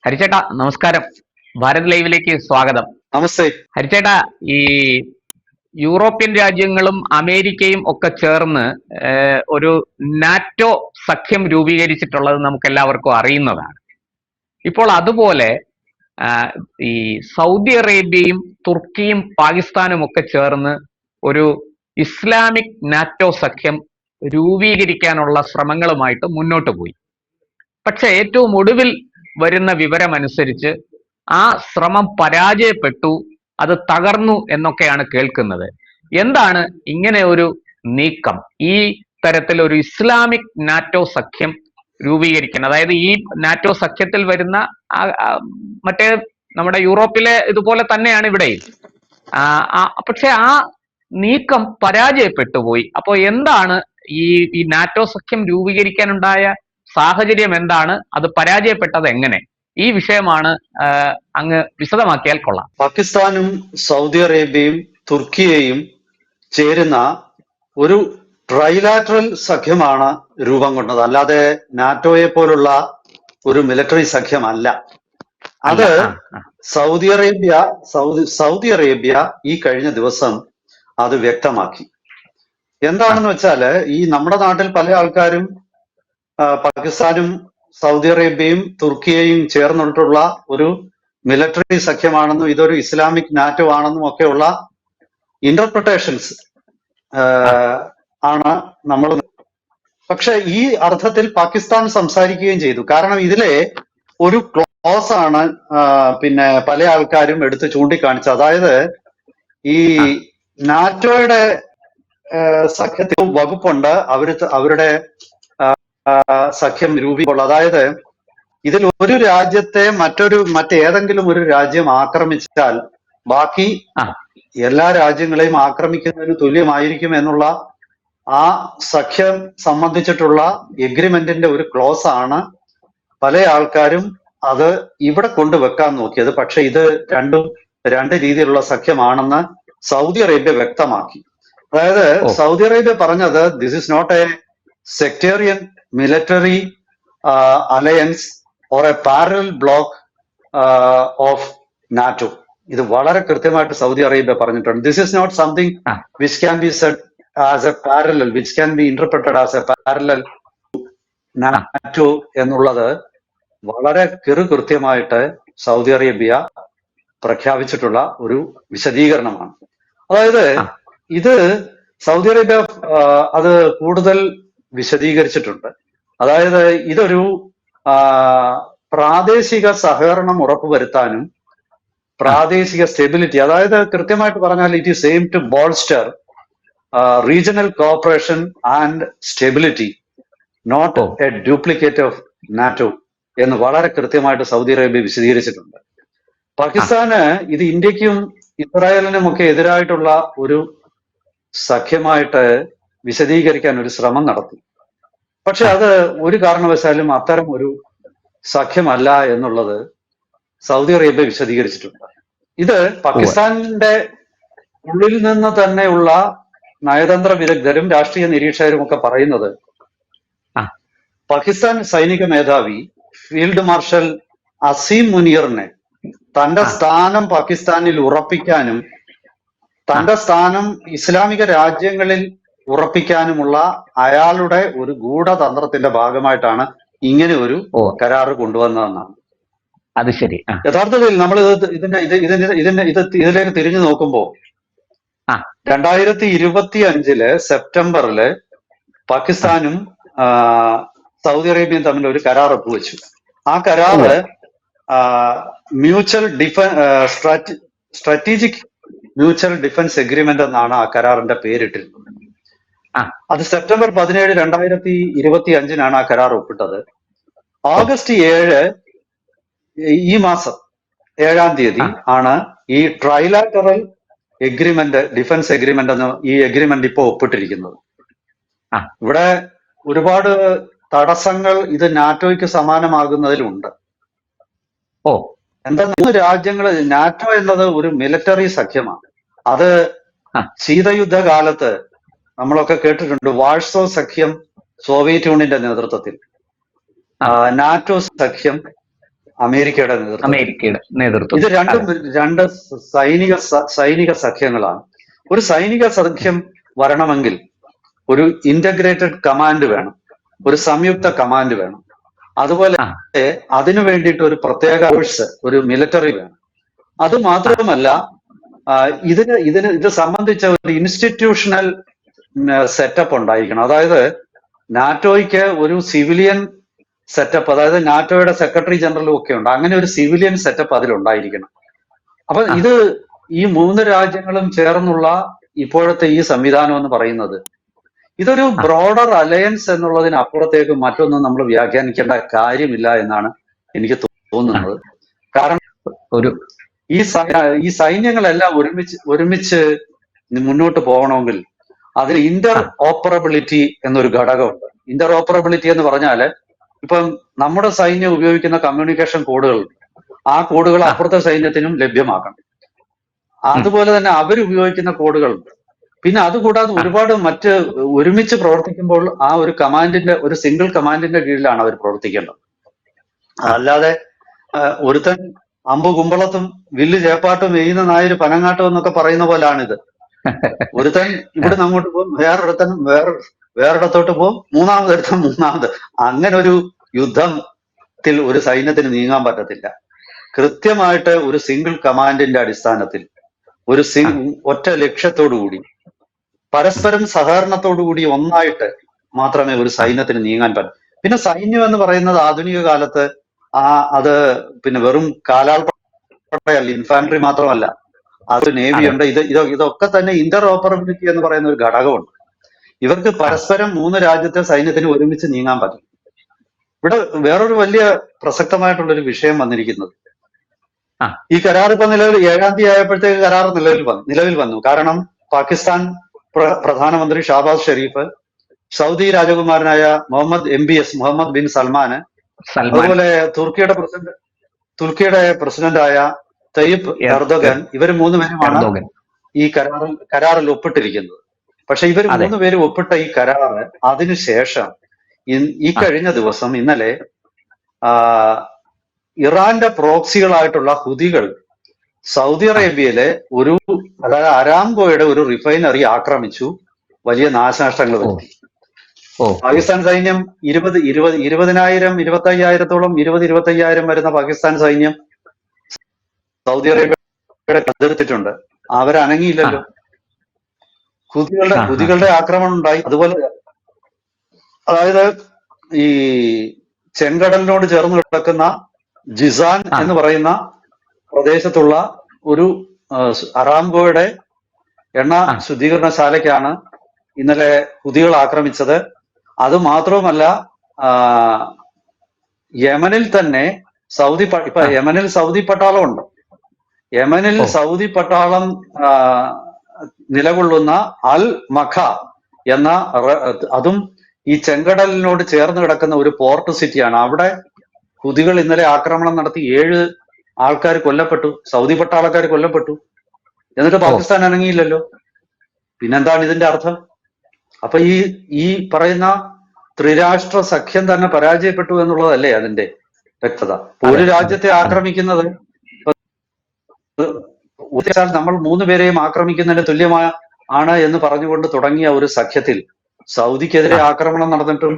ഹരിച്ചേട്ടാ നമസ്കാരം. ഭാരത് ലൈവിലേക്ക് സ്വാഗതം. നമസ്തേ. ഹരിച്ചേട്ടാ, ഈ യൂറോപ്യൻ രാജ്യങ്ങളും അമേരിക്കയും ഒക്കെ ചേർന്ന് ഒരു നാറ്റോ സഖ്യം രൂപീകരിച്ചിട്ടുള്ളത് നമുക്ക് എല്ലാവർക്കും അറിയുന്നതാണ്. ഇപ്പോൾ അതുപോലെ ഈ സൗദി അറേബ്യയും തുർക്കിയും പാകിസ്ഥാനും ഒക്കെ ചേർന്ന് ഒരു ഇസ്ലാമിക് നാറ്റോ സഖ്യം രൂപീകരിക്കാനുള്ള ശ്രമങ്ങളുമായിട്ട് മുന്നോട്ട് പോയി. പക്ഷെ ഏറ്റവും ഒടുവിൽ വരുന്ന വിവരമനുസരിച്ച് ആ ശ്രമം പരാജയപ്പെട്ടു, അത് തകർന്നു എന്നൊക്കെയാണ് കേൾക്കുന്നത്. എന്താണ് ഇങ്ങനെ ഒരു നീക്കം, ഈ തരത്തിൽ ഒരു ഇസ്ലാമിക് നാറ്റോ സഖ്യം രൂപീകരിക്കാൻ? അതായത് ഈ നാറ്റോ സഖ്യത്തിൽ വരുന്ന മറ്റേ നമ്മുടെ യൂറോപ്പിലെ ഇതുപോലെ തന്നെയാണ് ഇവിടെയും. പക്ഷെ ആ നീക്കം പരാജയപ്പെട്ടു പോയി. അപ്പോൾ എന്താണ് ഈ നാറ്റോ സഖ്യം രൂപീകരിക്കാനുണ്ടായ സാഹചര്യം എന്താണ്? അത് പരാജയപ്പെട്ടത് എങ്ങനെ? ഈ വിഷയമാണ് അങ്ങ് വിശദമാക്കിയാൽ കൊള്ളാം. പാകിസ്ഥാനും സൗദി അറേബ്യയും തുർക്കിയെയും ചേരുന്ന ഒരു ട്രൈലാറ്ററൽ സഖ്യമാണ് രൂപം കൊണ്ടത്, അല്ലാതെ നാറ്റോയെ പോലുള്ള ഒരു മിലിറ്ററി സഖ്യമല്ല. അത് സൗദി അറേബ്യ ഈ കഴിഞ്ഞ ദിവസം അത് വ്യക്തമാക്കി. എന്താണെന്ന് വെച്ചാല്, ഈ നമ്മുടെ നാട്ടിൽ പല ആൾക്കാരും പാകിസ്ഥാനും സൗദി അറേബ്യയും തുർക്കിയെയും ചേർന്നിട്ടുള്ള ഒരു മിലിറ്ററി സഖ്യമാണെന്നും ഇതൊരു ഇസ്ലാമിക് നാറ്റോ ആണെന്നും ഒക്കെയുള്ള ഇന്റർപ്രിട്ടേഷൻസ് ആണ് നമ്മൾ. പക്ഷെ ഈ അർത്ഥത്തിൽ പാകിസ്ഥാൻ സംസാരിക്കുകയും ചെയ്തു. കാരണം ഇതിലെ ഒരു ക്ലോസ് ആണ് പിന്നെ പല ആൾക്കാരും എടുത്ത് ചൂണ്ടിക്കാണിച്ചത്. അതായത് ഈ നാറ്റോയുടെ സഖ്യത്തിൽ വകുപ്പുണ്ട്, അവരുടെ സഖ്യം രൂപീകരിക്കുള്ളൂ. അതായത് ഇതിൽ ഒരു രാജ്യത്തെ മറ്റേതെങ്കിലും ഒരു രാജ്യം ആക്രമിച്ചാൽ ബാക്കി എല്ലാ രാജ്യങ്ങളെയും ആക്രമിക്കുന്നതിന് തുല്യമായിരിക്കും എന്നുള്ള ആ സഖ്യം സംബന്ധിച്ചിട്ടുള്ള എഗ്രിമെന്റിന്റെ ഒരു ക്ലോസ് ആണ് പല ആൾക്കാരും അത് ഇവിടെ കൊണ്ടുവെക്കാൻ നോക്കിയത്. പക്ഷെ ഇത് രണ്ട് രീതിയിലുള്ള സഖ്യമാണെന്ന് സൗദി അറേബ്യ വ്യക്തമാക്കി. അതായത് സൗദി അറേബ്യ പറഞ്ഞത്, this is not a sectarian military alliance or a parallel block of NATO. ഇത് വളരെ കൃത്യമായിട്ട് സൗദി അറേബ്യ പറഞ്ഞിട്ടുണ്ട്. This is not something which can be said as a parallel, which can be interpreted as a parallel NATO എന്നുള്ളത് വളരെ കൃത്യമായിട്ട് Saudi Arabia പ്രഖ്യാപിച്ചിട്ടുള്ള ഒരു വിശദീകരണമാണ്. അതായത് ഇത് സൗദി അറേബ്യ അത് കൂടുതൽ വിശദീകരിച്ചിട്ടുണ്ട്. അതായത് ഇതൊരു പ്രാദേശിക സഹകരണം ഉറപ്പുവരുത്താനും പ്രാദേശിക സ്റ്റെബിലിറ്റി, അതായത് കൃത്യമായിട്ട് പറഞ്ഞാൽ it is aim to bolster regional cooperation and stability, not a duplicate of NATO എന്ന് വളരെ കൃത്യമായിട്ട് സൗദി അറേബ്യ വിശദീകരിച്ചിട്ടുണ്ട്. പാകിസ്ഥാന് ഇത് ഇന്ത്യക്കും ഇസ്രായേലിനും ഒക്കെ എതിരായിട്ടുള്ള ഒരു സഖ്യമായിട്ട് വിശദീകരിക്കാൻ ഒരു ശ്രമം നടത്തി. പക്ഷെ അത് ഒരു കാരണവശാലും അത്തരം ഒരു സഖ്യമല്ല എന്നുള്ളത് സൗദി അറേബ്യ വിശദീകരിച്ചിട്ടുണ്ട്. ഇത് പാകിസ്ഥാന്റെ ഉള്ളിൽ നിന്ന് തന്നെയുള്ള നയതന്ത്ര വിദഗ്ധരും രാഷ്ട്രീയ നിരീക്ഷകരും ഒക്കെ പറയുന്നത്, പാകിസ്ഥാൻ സൈനിക മേധാവി ഫീൽഡ് മാർഷൽ അസീം മുനീറിനെ തന്റെ സ്ഥാനം പാകിസ്ഥാനിൽ ഉറപ്പിക്കാനും തന്റെ സ്ഥാനം ഇസ്ലാമിക രാജ്യങ്ങളിൽ ഉറപ്പിക്കാനുമുള്ള അയാളുടെ ഒരു ഗൂഢതന്ത്രത്തിന്റെ ഭാഗമായിട്ടാണ് ഇങ്ങനെ ഒരു കരാറ് കൊണ്ടുവന്നതെന്നാണ്. അത് ശരി. യഥാർത്ഥത്തിൽ നമ്മൾ ഇതിലേക്ക് തിരിഞ്ഞു നോക്കുമ്പോൾ 2025 സെപ്റ്റംബറില് പാകിസ്ഥാനും സൗദി അറേബ്യയും തമ്മിൽ ഒരു കരാർ ഒപ്പുവെച്ചു. ആ കരാറ് സ്ട്രാറ്റജിക് മ്യൂച്വൽ ഡിഫൻസ് എഗ്രിമെന്റ് എന്നാണ് ആ കരാറിന്റെ പേരിട്ടിരുന്നത്. അത് സെപ്റ്റംബർ 17, 2025 ആ കരാർ ഒപ്പിട്ടത്. ഓഗസ്റ്റ് 7 ഈ മാസം 7 ആണ് ഈ ട്രൈലാറ്ററൽ എഗ്രിമെന്റ്, ഡിഫൻസ് എഗ്രിമെന്റ് എന്ന് ഈ എഗ്രിമെന്റ് ഇപ്പോൾ ഒപ്പിട്ടിരിക്കുന്നത്. ഇവിടെ ഒരുപാട് തടസ്സങ്ങൾ ഇത് നാറ്റോയ്ക്ക് സമാനമാകുന്നതിലുണ്ട്. എന്താ, രാജ്യങ്ങൾ, നാറ്റോ എന്നത് ഒരു മിലിറ്ററി സഖ്യമാണ്. അത് ശീതയുദ്ധകാലത്ത് നമ്മളൊക്കെ കേട്ടിട്ടുണ്ട്. വാഴ്സോ സഖ്യം സോവിയറ്റ് യൂണിയന്റെ നേതൃത്വത്തിൽ, നാറ്റോ സഖ്യം അമേരിക്കയുടെ നേതൃത്വം. അമേരിക്കയുടെ നേതൃത്വം. ഇത് രണ്ടും രണ്ട് സൈനിക സഖ്യങ്ങളാണ്. ഒരു സൈനിക സഖ്യം വരണമെങ്കിൽ ഒരു ഇന്റഗ്രേറ്റഡ് കമാൻഡ് വേണം, ഒരു സംയുക്ത കമാൻഡ് വേണം. അതുപോലെ അതിനു വേണ്ടിയിട്ട് ഒരു പ്രത്യേക ഫോഴ്സ്, ഒരു മിലിറ്ററി വേണം. അത് മാത്രമല്ല, ഇത് സംബന്ധിച്ച ഒരു ഇൻസ്റ്റിറ്റ്യൂഷണൽ സെറ്റപ്പ് ഉണ്ടായിരിക്കണം. അതായത് നാറ്റോയ്ക്ക് ഒരു സിവിലിയൻ സെറ്റപ്പ്, അതായത് നാറ്റോയുടെ സെക്രട്ടറി ജനറലും ഒക്കെ ഉണ്ട്. അങ്ങനെ ഒരു സിവിലിയൻ സെറ്റപ്പ് അതിലുണ്ടായിരിക്കണം. അപ്പൊ ഇത് ഈ 3 രാജ്യങ്ങളും ചേർന്നുള്ള ഇപ്പോഴത്തെ ഈ സംവിധാനം എന്ന് പറയുന്നത് ഇതൊരു ബ്രോഡർ അലയൻസ് എന്നുള്ളതിനപ്പുറത്തേക്ക് മറ്റൊന്നും നമ്മൾ വ്യാഖ്യാനിക്കേണ്ട കാര്യമില്ല എന്നാണ് എനിക്ക് തോന്നുന്നത്. കാരണം ഈ സൈന്യങ്ങളെല്ലാം ഒരുമിച്ച് മുന്നോട്ട് പോകണമെങ്കിൽ അതിൽ ഇന്റർ ഓപ്പറബിലിറ്റി എന്നൊരു ഘടകമുണ്ട്. ഇന്റർ ഓപ്പറബിലിറ്റി എന്ന് പറഞ്ഞാല് ഇപ്പം നമ്മുടെ സൈന്യം ഉപയോഗിക്കുന്ന കമ്മ്യൂണിക്കേഷൻ കോഡുകൾ, ആ കോഡുകൾ അപ്പുറത്തെ സൈന്യത്തിനും ലഭ്യമാക്കണം. അതുപോലെ തന്നെ അവരുപയോഗിക്കുന്ന കോഡുകളുണ്ട്. പിന്നെ അതുകൂടാതെ ഒരുപാട് മറ്റ് ഒരുമിച്ച് പ്രവർത്തിക്കുമ്പോൾ ആ ഒരു കമാൻഡിന്റെ, ഒരു സിംഗിൾ കമാൻഡിന്റെ കീഴിലാണ് അവർ പ്രവർത്തിക്കേണ്ടത്. അല്ലാതെ ഒരുത്തൻ അമ്പു കുമ്പളത്തും വില്ല് ചേപ്പാട്ടും എയ്യുന്ന നായര് പനങ്ങാട്ടും എന്നൊക്കെ പറയുന്ന പോലാണിത്. ഒരുത്തൻ ഇവിടുന്ന് അങ്ങോട്ട് പോകും, വേറൊരുത്തൻ വേറൊരിടത്തോട്ട് പോകും, മൂന്നാമത്. അങ്ങനെ ഒരു യുദ്ധത്തിൽ ഒരു സൈന്യത്തിന് നീങ്ങാൻ പറ്റത്തില്ല. കൃത്യമായിട്ട് ഒരു സിംഗിൾ കമാൻഡിന്റെ അടിസ്ഥാനത്തിൽ ഒരു ഒറ്റ ലക്ഷ്യത്തോടു കൂടി പരസ്പരം സഹകരണത്തോടു കൂടി ഒന്നായിട്ട് മാത്രമേ ഒരു സൈന്യത്തിന് നീങ്ങാൻ പറ്റൂ. പിന്നെ സൈന്യം എന്ന് പറയുന്നത് ആധുനിക കാലത്ത് അത് പിന്നെ വെറും കാലാൾപ്പടയല്ല, ഇൻഫാൻട്രി മാത്രമല്ല, അത് നേവി ഉണ്ട്. ഇതൊക്കെ തന്നെ ഇന്റർ ഓപ്പറബിലിറ്റി എന്ന് പറയുന്ന ഒരു ഘടകമുണ്ട്. ഇവർക്ക് പരസ്പരം 3 രാജ്യത്തെ സൈന്യത്തിന് ഒരുമിച്ച് നീങ്ങാൻ പറ്റും. ഇവിടെ വേറൊരു വലിയ പ്രസക്തമായിട്ടുള്ളൊരു വിഷയം വന്നിരിക്കുന്നത്, ഈ കരാർ ഇപ്പൊ നിലവിൽ 7-ാം തീയതി ആയപ്പോഴത്തേക്ക് കരാർ നിലവിൽ വന്നു. കാരണം പാകിസ്ഥാൻ പ്രധാനമന്ത്രി ഷാബാസ് ഷെരീഫ്, സൗദി രാജകുമാരനായ മുഹമ്മദ് ബിൻ സൽമാന്, അതുപോലെ തുർക്കിയുടെ പ്രസിഡന്റായ തയ്യിബ് എർദോഗൻ, ഇവർ 3 പേരുമാണ് ഈ കരാറിൽ ഒപ്പിട്ടിരിക്കുന്നത്. പക്ഷെ ഇവർ 3 പേരും ഒപ്പിട്ട ഈ കരാറ് അതിനുശേഷം ഈ കഴിഞ്ഞ ദിവസം ഇന്നലെ ഇറാന്റെ പ്രോക്സികളായിട്ടുള്ള ഹുതികൾ സൗദി അറേബ്യയിലെ അതായത് അരാംകോയുടെ ഒരു റിഫൈനറി ആക്രമിച്ചു, വലിയ നാശനഷ്ടങ്ങൾ വരുത്തി. പാകിസ്ഥാൻ സൈന്യം 25,000 വരുന്ന പാകിസ്ഥാൻ സൈന്യം സൗദി അറേബ്യയുടെ കണ്ടെടുത്തിട്ടുണ്ട്. അവരനങ്ങിയില്ലല്ലോ. ഹുതികളുടെ ആക്രമണം ഉണ്ടായി. അതുപോലെ അതായത് ഈ ചെങ്കടലിനോട് ചേർന്ന് കിടക്കുന്ന ജിസാൻ എന്ന് പറയുന്ന പ്രദേശത്തുള്ള ഒരു അറാംകോയുടെ എണ്ണ ശുദ്ധീകരണശാലയ്ക്കാണ് ഇന്നലെ ഹുതികൾ ആക്രമിച്ചത്. അത് മാത്രവുമല്ല, യമനിൽ തന്നെ യമനിൽ സൗദി പട്ടാളമുണ്ട്. യമനിൽ സൗദി പട്ടാളം നിലകൊള്ളുന്ന അൽ മഖ എന്ന, അതും ഈ ചെങ്കടലിനോട് ചേർന്ന് കിടക്കുന്ന ഒരു പോർട്ട് സിറ്റിയാണ്. അവിടെ ഹുതികൾ ഇന്നലെ ആക്രമണം നടത്തി 7 ആൾക്കാർ കൊല്ലപ്പെട്ടു, സൗദി പട്ടാളക്കാർ കൊല്ലപ്പെട്ടു. എന്നിട്ട് പാകിസ്ഥാൻ അനങ്ങിയില്ലല്ലോ. പിന്നെന്താണ് ഇതിന്റെ അർത്ഥം? അപ്പൊ ഈ പറയുന്ന ത്രിരാഷ്ട്ര സഖ്യം തന്നെ പരാജയപ്പെട്ടു എന്നുള്ളതല്ലേ അതിന്റെ വ്യക്തത. ഒരു രാജ്യത്തെ ആക്രമിക്കുന്നത് നമ്മൾ 3 പേരെയും ആക്രമിക്കുന്നതിന് തുല്യമാണ് എന്ന് പറഞ്ഞുകൊണ്ട് തുടങ്ങിയ ഒരു സഖ്യത്തിൽ സൗദിക്കെതിരെ ആക്രമണം നടന്നിട്ടും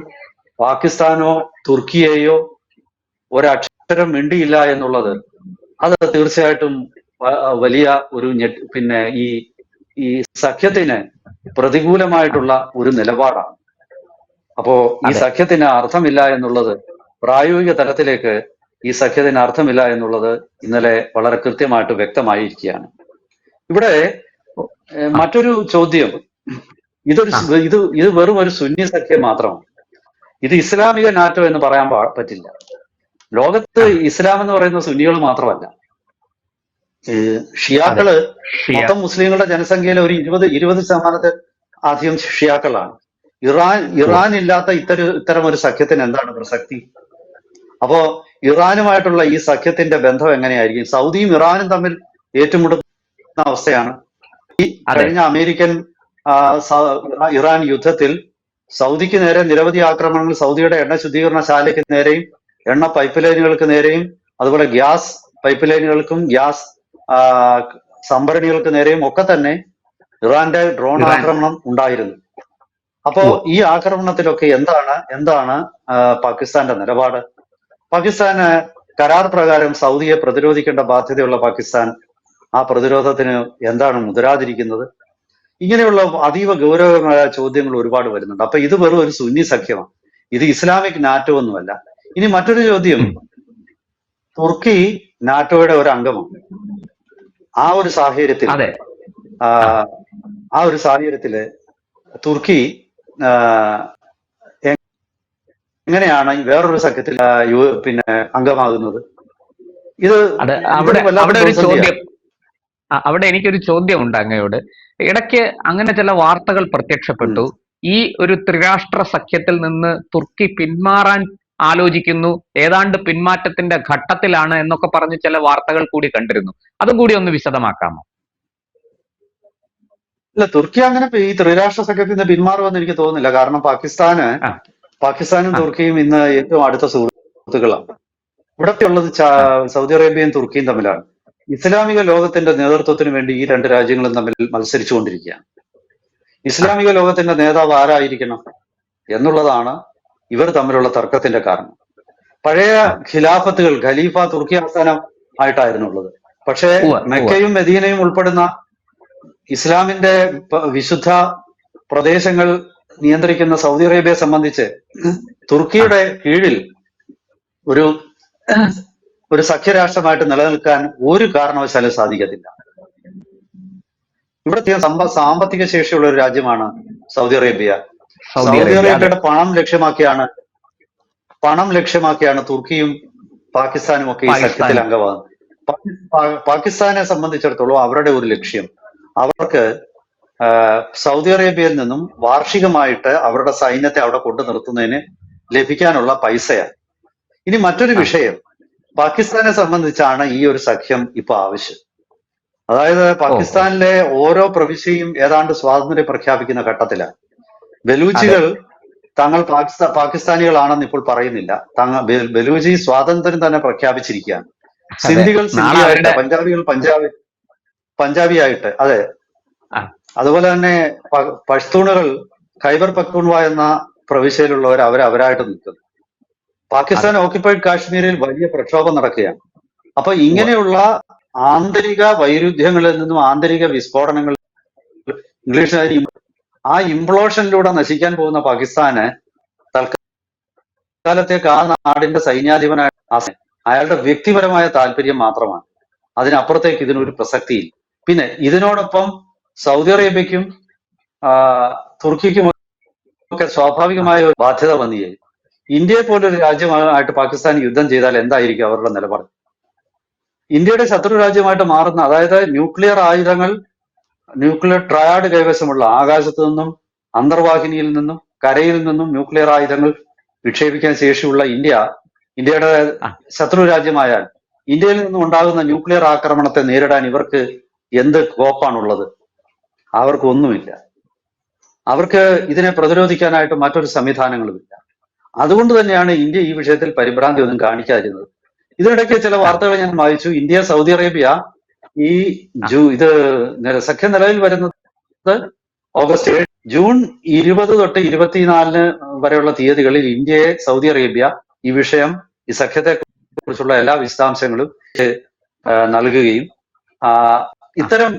പാകിസ്ഥാനോ തുർക്കിയെയോ ഒരക്ഷരം മിണ്ടിയില്ല എന്നുള്ളത്, അത് തീർച്ചയായിട്ടും വലിയ ഒരു പിന്നെ ഈ സഖ്യത്തിന് പ്രതികൂലമായിട്ടുള്ള ഒരു നിലപാടാണ്. അപ്പോ ഈ സഖ്യത്തിന് അർത്ഥമില്ല എന്നുള്ളത്, പ്രായോഗിക തലത്തിലേക്ക് ഈ സഖ്യത്തിന് അർത്ഥമില്ല എന്നുള്ളത് ഇന്നലെ വളരെ കൃത്യമായിട്ട് വ്യക്തമായിരിക്കുകയാണ്. ഇവിടെ മറ്റൊരു ചോദ്യം, ഇത് വെറും ഒരു സുന്നി സഖ്യം മാത്രമാണ്. ഇത് ഇസ്ലാമിക നാറ്റോ എന്ന് പറയാൻ പറ്റില്ല. ലോകത്ത് ഇസ്ലാം എന്ന് പറയുന്ന സുന്നികൾ മാത്രമല്ല, ഷിയാക്കള് മൊത്തം മുസ്ലിങ്ങളുടെ ജനസംഖ്യയിലെ ഒരു 20% അധികം ഷിയാക്കളാണ്. ഇറാൻ ഇല്ലാത്ത ഇത്തരം ഒരു സഖ്യത്തിന് എന്താണ് പ്രസക്തി? അപ്പോ ഇറാനുമായിട്ടുള്ള ഈ സഖ്യത്തിന്റെ ബന്ധം എങ്ങനെയായിരിക്കും? സൗദിയും ഇറാനും തമ്മിൽ ഏറ്റുമുട്ടുന്ന അവസ്ഥയാണ്. ഈ കഴിഞ്ഞ അമേരിക്കൻ ഇറാൻ യുദ്ധത്തിൽ സൗദിക്ക് നേരെ നിരവധി ആക്രമണങ്ങൾ, സൗദിയുടെ എണ്ണ ശുദ്ധീകരണശാലയ്ക്ക് നേരെയും എണ്ണ പൈപ്പ് ലൈനുകൾക്ക് നേരെയും അതുപോലെ ഗ്യാസ് പൈപ്പ് ലൈനുകൾക്കും ഗ്യാസ് സംഭരണികൾക്ക് നേരെയും ഒക്കെ തന്നെ ഇറാന്റെ ഡ്രോൺ ആക്രമണം ഉണ്ടായിരുന്നു. അപ്പോ ഈ ആക്രമണത്തിലൊക്കെ എന്താണ് പാകിസ്ഥാന്റെ നിലപാട്? പാകിസ്ഥാന് കരാർ പ്രകാരം സൗദിയെ പ്രതിരോധിക്കേണ്ട ബാധ്യതയുള്ള പാകിസ്ഥാൻ ആ പ്രതിരോധത്തിന് എന്താണ് മുതിരാതിരിക്കുന്നത്? ഇങ്ങനെയുള്ള അതീവ ഗൗരവമായ ചോദ്യങ്ങൾ ഒരുപാട് വരുന്നുണ്ട്. അപ്പൊ ഇത് വെറും ഒരു സുന്നി സഖ്യമാണ്, ഇത് ഇസ്ലാമിക് നാറ്റോ ഒന്നുമല്ല. ഇനി മറ്റൊരു ചോദ്യം, തുർക്കി നാറ്റോയുടെ ഒരു അംഗമാണ്. ആ ഒരു സാഹചര്യത്തില് തുർക്കി എങ്ങനെയാണ് വേറൊരു സഖ്യത്തിൽ അംഗമാകുന്നത്? ഇത് അവിടെ എനിക്കൊരു ചോദ്യം ഉണ്ട് അങ്ങയോട്. ഇടയ്ക്ക് അങ്ങനെ ചില വാർത്തകൾ പ്രത്യക്ഷപ്പെട്ടു. ഈ ഒരു ത്രിരാഷ്ട്ര സഖ്യത്തിൽ നിന്ന് തുർക്കി പിന്മാറാൻ ആലോചിക്കുന്നു, ഏതാണ്ട് പിന്മാറ്റത്തിന്റെ ഘട്ടത്തിലാണ് എന്നൊക്കെ പറഞ്ഞ് ചില വാർത്തകൾ കൂടി കണ്ടിരുന്നു. അതും കൂടി ഒന്ന് വിശദമാക്കാമോ? ഇല്ല, തുർക്കി അങ്ങനെ ഈ ത്രിരാഷ്ട്ര സഖ്യത്തിൽ നിന്ന് പിന്മാറുമെന്ന് എനിക്ക് തോന്നുന്നില്ല. കാരണം പാകിസ്ഥാനും തുർക്കിയും ഇന്ന് ഏറ്റവും അടുത്ത സുഹൃത്തുക്കളാണ്. ഇവിടത്തെ ഉള്ളത് സൗദി അറേബ്യയും തുർക്കിയും തമ്മിലാണ്. ഇസ്ലാമിക ലോകത്തിന്റെ നേതൃത്വത്തിന് വേണ്ടി ഈ രണ്ട് രാജ്യങ്ങളും തമ്മിൽ മത്സരിച്ചുകൊണ്ടിരിക്കുകയാണ്. ഇസ്ലാമിക ലോകത്തിന്റെ നേതാവ് ആരായിരിക്കണം എന്നുള്ളതാണ് ഇവർ തമ്മിലുള്ള തർക്കത്തിന്റെ കാരണം. പഴയ ഖിലാഫത്തുകൾ, ഖലീഫ തുർക്കി ആസ്ഥാനം ആയിട്ടായിരുന്നു ഉള്ളത്. പക്ഷേ മെക്കയും മദീനയും ഉൾപ്പെടുന്ന ഇസ്ലാമിന്റെ വിശുദ്ധ പ്രദേശങ്ങൾ നിയന്ത്രിക്കുന്ന സൗദി അറേബ്യയെ സംബന്ധിച്ച് തുർക്കിയുടെ കീഴിൽ ഒരു സഖ്യരാഷ്ട്രമായിട്ട് നിലനിൽക്കാൻ ഒരു കാരണവശാലും സാധിക്കത്തില്ല. ഇവിടുത്തെ സാമ്പത്തിക ശേഷിയുള്ള ഒരു രാജ്യമാണ് സൗദി അറേബ്യ. സൗദി അറേബ്യയുടെ പണം ലക്ഷ്യമാക്കിയാണ് തുർക്കിയും പാകിസ്ഥാനും ഒക്കെ ഈ സഖ്യത്തിൽ അംഗമാകുന്നത്. പാകിസ്ഥാനെ സംബന്ധിച്ചിടത്തോളം അവരുടെ ഒരു ലക്ഷ്യം, അവർക്ക് സൗദി അറേബ്യയിൽ നിന്നും വാർഷികമായിട്ട് അവരുടെ സൈന്യത്തെ അവിടെ കൊണ്ടു നിർത്തുന്നതിന് ലഭിക്കാനുള്ള പൈസയാണ്. ഇനി മറ്റൊരു വിഷയം, പാകിസ്ഥാനെ സംബന്ധിച്ചാണ് ഈ ഒരു സഖ്യം ഇപ്പൊ ആവശ്യം. അതായത് പാകിസ്ഥാനിലെ ഓരോ പ്രവിശ്യയും ഏതാണ്ട് സ്വാതന്ത്ര്യം പ്രഖ്യാപിക്കുന്ന ഘട്ടത്തിലാണ്. ബലൂച്ചികൾ തങ്ങൾ പാകിസ്ഥാനികളാണെന്ന് ഇപ്പോൾ പറയുന്നില്ല. ബലൂചി സ്വാതന്ത്ര്യം തന്നെ പ്രഖ്യാപിച്ചിരിക്കുകയാണ്. സിന്ധികൾ സിന്ധിയായിട്ട്, പഞ്ചാബികൾ പഞ്ചാബിയായിട്ട്, അതെ. അതുപോലെ തന്നെ പഷ്തൂണുകൾ ഖൈബർ പക്തൂൺവ എന്ന പ്രവിശ്യയിലുള്ളവർ അവരായിട്ട് നിൽക്കുന്നു. പാകിസ്ഥാൻ ഓക്യുപ്പൈഡ് കാശ്മീരിൽ വലിയ പ്രക്ഷോഭം നടക്കുകയാണ്. അപ്പൊ ഇങ്ങനെയുള്ള ആന്തരിക വൈരുദ്ധ്യങ്ങളിൽ നിന്നും ആന്തരിക വിസ്ഫോടനങ്ങൾ, ഇംഗ്ലീഷുകാരി ആ ഇംപ്ലോഷനിലൂടെ നശിക്കാൻ പോകുന്ന പാകിസ്ഥാന് തൽക്കാലത്തേക്ക് ആ നാടിന്റെ സൈന്യാധിപനായ അയാളുടെ വ്യക്തിപരമായ താല്പര്യം മാത്രമാണ്. അതിനപ്പുറത്തേക്ക് ഇതിനൊരു പ്രസക്തിയില്ല. പിന്നെ ഇതിനോടൊപ്പം സൗദി അറേബ്യക്കും തുർക്കിക്കും ഒക്കെ സ്വാഭാവികമായ ഒരു ബാധ്യത വന്നു. ഇന്ത്യയെ പോലൊരു രാജ്യമായിട്ട് പാകിസ്ഥാൻ യുദ്ധം ചെയ്താൽ എന്തായിരിക്കും അവരുടെ നിലപാട്? ഇന്ത്യയുടെ ശത്രു രാജ്യമായിട്ട് മാറുന്ന, അതായത് ന്യൂക്ലിയർ ആയുധങ്ങൾ, ന്യൂക്ലിയർ ട്രയാഡ് കൈവശമുള്ള, ആകാശത്തു നിന്നും അന്തർവാഹിനിയിൽ നിന്നും കരയിൽ നിന്നും ന്യൂക്ലിയർ ആയുധങ്ങൾ വിക്ഷേപിക്കാൻ ശേഷിയുള്ള ഇന്ത്യയുടെ ശത്രു രാജ്യമായാൽ ഇന്ത്യയിൽ നിന്നും ഉണ്ടാകുന്ന ന്യൂക്ലിയർ ആക്രമണത്തെ നേരിടാൻ ഇവർക്ക് എന്ത് കോപ്പാണുള്ളത്? അവർക്കൊന്നുമില്ല. അവർക്ക് ഇതിനെ പ്രതിരോധിക്കാനായിട്ട് മറ്റൊരു സംവിധാനങ്ങളുമില്ല. അതുകൊണ്ട് തന്നെയാണ് ഇന്ത്യ ഈ വിഷയത്തിൽ പരിഭ്രാന്തി ഒന്നും കാണിക്കാതിരുന്നത്. ഇതിനിടയ്ക്ക് ചില വാർത്തകൾ ഞാൻ വായിച്ചു. ഇന്ത്യ സൗദി അറേബ്യ ഇത് സഖ്യം നിലവിൽ വരുന്നത് ഓഗസ്റ്റ് 7, ജൂൺ 20 തൊട്ട് 24 വരെയുള്ള തീയതികളിൽ ഇന്ത്യയെ സൗദി അറേബ്യ ഈ വിഷയം, ഈ സഖ്യത്തെ കുറിച്ചുള്ള എല്ലാ വിശദാംശങ്ങളും നൽകുകയും ഇത്തരം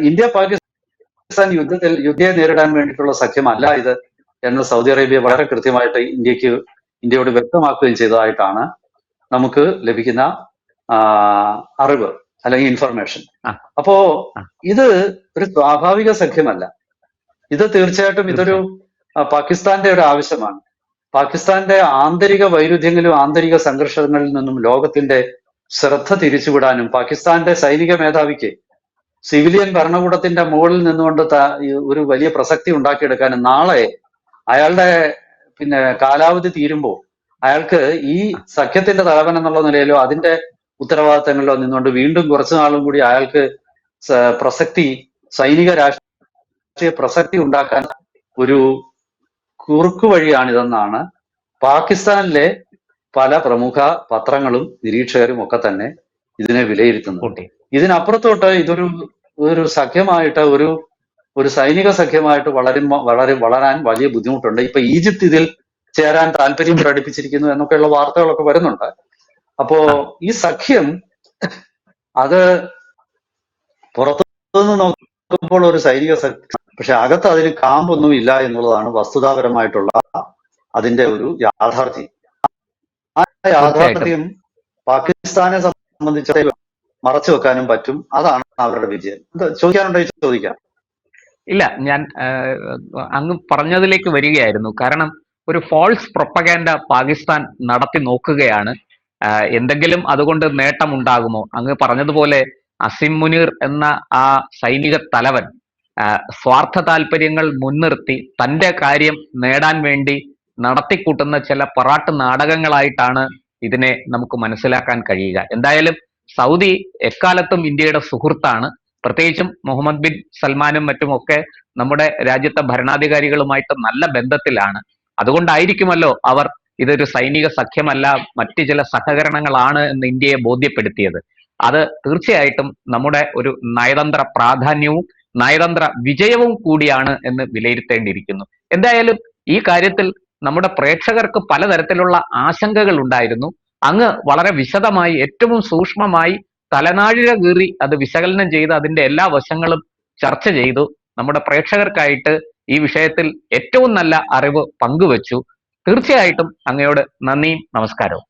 ഇന്ത്യ പാകിസ്ഥാൻ യുദ്ധത്തെ നേരിടാൻ വേണ്ടിയിട്ടുള്ള സഖ്യമല്ല ഇത് എന്ന് സൗദി അറേബ്യ വളരെ കൃത്യമായിട്ട് ഇന്ത്യയോട് വ്യക്തമാക്കുകയും ചെയ്തതായിട്ടാണ് നമുക്ക് ലഭിക്കുന്ന അറിവ് അല്ലെങ്കിൽ ഇൻഫർമേഷൻ. അപ്പോ ഇത് ഒരു സ്വാഭാവിക സഖ്യമല്ല. ഇത് തീർച്ചയായിട്ടും ഇതൊരു പാകിസ്ഥാന്റെ ഒരു ആവശ്യമാണ്. പാകിസ്ഥാന്റെ ആന്തരിക വൈരുദ്ധ്യങ്ങളിലും ആന്തരിക സംഘർഷങ്ങളിൽ നിന്നും ലോകത്തിന്റെ ശ്രദ്ധ തിരിച്ചുവിടാനും പാകിസ്ഥാന്റെ സൈനിക മേധാവിക്ക് സിവിലിയൻ ഭരണകൂടത്തിന്റെ മുകളിൽ നിന്നുകൊണ്ട് ഒരു വലിയ പ്രസക്തി ഉണ്ടാക്കിയെടുക്കാനും, നാളെ അയാളുടെ കാലാവധി തീരുമ്പോൾ അയാൾക്ക് ഈ സഖ്യത്തിന്റെ തലവൻ എന്നുള്ള നിലയിലോ അതിന്റെ ഉത്തരവാദിത്തങ്ങളിലോ നിന്നുകൊണ്ട് വീണ്ടും കുറച്ചു നാളും കൂടി അയാൾക്ക് സൈനിക രാഷ്ട്രീയ പ്രസക്തി ഉണ്ടാക്കാൻ ഒരു കുറുക്കു വഴിയാണിതെന്നാണ് പാകിസ്ഥാനിലെ പല പ്രമുഖ പത്രങ്ങളും നിരീക്ഷകരും ഒക്കെ തന്നെ ഇതിനെ വിലയിരുത്തുന്നത്. കൂട്ടി. ഇതിനപ്പുറത്തോട്ട് ഒരു സഖ്യമായിട്ട് ഒരു സൈനിക സഖ്യമായിട്ട് വളരാൻ വലിയ ബുദ്ധിമുട്ടുണ്ട്. ഇപ്പൊ ഈജിപ്ത് ഇതിൽ ചേരാൻ താല്പര്യം പ്രകടിപ്പിച്ചിരിക്കുന്നു എന്നൊക്കെയുള്ള വാർത്തകളൊക്കെ വരുന്നുണ്ട്. അപ്പോ ഈ സഖ്യം അത് പുറത്തുനിന്ന് നോക്കുമ്പോൾ ഒരു സൈനിക സഖ്യം, പക്ഷെ അകത്ത് അതിന് കാമ്പൊന്നും ഇല്ല എന്നുള്ളതാണ് വസ്തുതാപരമായിട്ടുള്ള അതിന്റെ ഒരു യാഥാർത്ഥ്യം. ആ യാഥാർത്ഥ്യം പാകിസ്ഥാനെ സംബന്ധിച്ച് മറച്ചു വെക്കാനും പറ്റും. അതാണ് അവരുടെ വിജയം. ചോദിക്കാനുണ്ടെങ്കിൽ ചോദിക്കാം. ഇല്ല, ഞാൻ അങ്ങ് പറഞ്ഞതിലേക്ക് വരികയായിരുന്നു. കാരണം ഒരു ഫോൾസ് പ്രൊപ്പഗാൻഡ പാകിസ്ഥാൻ നടത്തി നോക്കുകയാണ്. എന്തെങ്കിലും അതുകൊണ്ട് നേട്ടമുണ്ടാകുമോ? അങ്ങ് പറഞ്ഞതുപോലെ അസിം മുനീർ എന്ന ആ സൈനിക തലവൻ സ്വാർത്ഥ താല്പര്യങ്ങൾ മുൻനിർത്തി തന്റെ കാര്യം നേടാൻ വേണ്ടി നടത്തിക്കൂട്ടുന്ന ചില പൊറാട്ട് നാടകങ്ങളായിട്ടാണ് ഇതിനെ നമുക്ക് മനസ്സിലാക്കാൻ കഴിയുക. എന്തായാലും സൗദി എക്കാലത്തും ഇന്ത്യയുടെ സുഹൃത്താണ്. പ്രത്യേകിച്ചും മുഹമ്മദ് ബിൻ സൽമാനും മറ്റുമൊക്കെ നമ്മുടെ രാജ്യത്തെ ഭരണാധികാരികളുമായിട്ട് നല്ല ബന്ധത്തിലാണ്. അതുകൊണ്ടായിരിക്കുമല്ലോ അവർ ഇതൊരു സൈനിക സഖ്യമല്ല, മറ്റ് ചില സഹകരണങ്ങളാണ് എന്ന് ഇന്ത്യയെ ബോധ്യപ്പെടുത്തിയത്. അത് തീർച്ചയായിട്ടും നമ്മുടെ ഒരു നയതന്ത്ര പ്രാധാന്യവും നയതന്ത്ര വിജയവും കൂടിയാണ് എന്ന് വിലയിരുത്തേണ്ടിയിരിക്കുന്നു. എന്തായാലും ഈ കാര്യത്തിൽ നമ്മുടെ പ്രേക്ഷകർക്ക് പലതരത്തിലുള്ള ആശങ്കകൾ ഉണ്ടായിരുന്നു. അങ്ങ് വളരെ വിശദമായി, ഏറ്റവും സൂക്ഷ്മമായി തലനാഴിക കീറി അത് വിശകലനം ചെയ്ത് അതിന്റെ എല്ലാ വശങ്ങളും ചർച്ച ചെയ്തു. നമ്മുടെ പ്രേക്ഷകർക്കായിട്ട് ഈ വിഷയത്തിൽ ഏറ്റവും നല്ല അറിവ് പങ്കുവച്ചു. തീർച്ചയായിട്ടും അങ്ങയോട് നന്ദിയും നമസ്കാരവും.